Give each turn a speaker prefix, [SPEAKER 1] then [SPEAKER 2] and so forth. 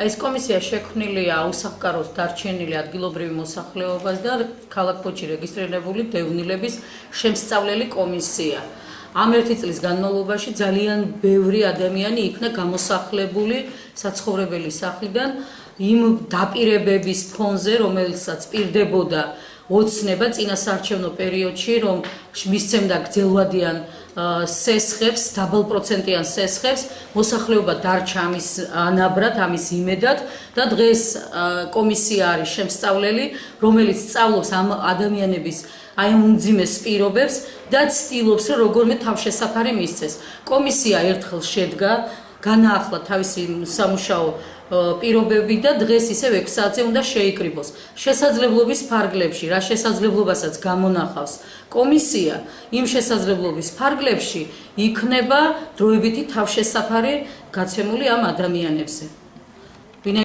[SPEAKER 1] ეს კომისია შექმნილია უსახკაროდ დარჩენილი ადგილობრივი მოსახლეობას და ქალაქ-ფოთში რეგისტრირებული დევნილების შემსწავლელი კომისია. ამ ერთი წლის განმავლობაში ძალიან ბევრი ადამიანი იქნა გამოსახლებული საცხოვრებელი სახლიდან იმ დაპირებების ფონზე, რომელსაც პირდებოდა ოცნება წინასაარჩევნო პერიოდში, რომ მისცემდა გრძელვადიან სესხებს, დაბალპროცენტიან სესხებს, მოსახლეობა დარჩა ამის ანაბრად, ამის იმედად და დღეს კომისია არის შემსწავლელი, რომელიც სწავლობს ამ ადამიანების აი ამ უმძიმეს პირობებს და ცდილობს, რომ როგორმე თავშესაფარი მისცეს. კომისია ერთხელ შედგა, განაახლა თავისი სამუშაო პირობები და დღეს ისევ 6 საათზე უნდა შეიკრიბოს. შესაძლებლობის ფარგლებში, რა შესაძლებლობასაც გამონახავს კომისია, იმ შესაძლებლობის ფარგლებში იქნება დროებითი თავშესაფარი გაცემული ამ ადამიანებზე.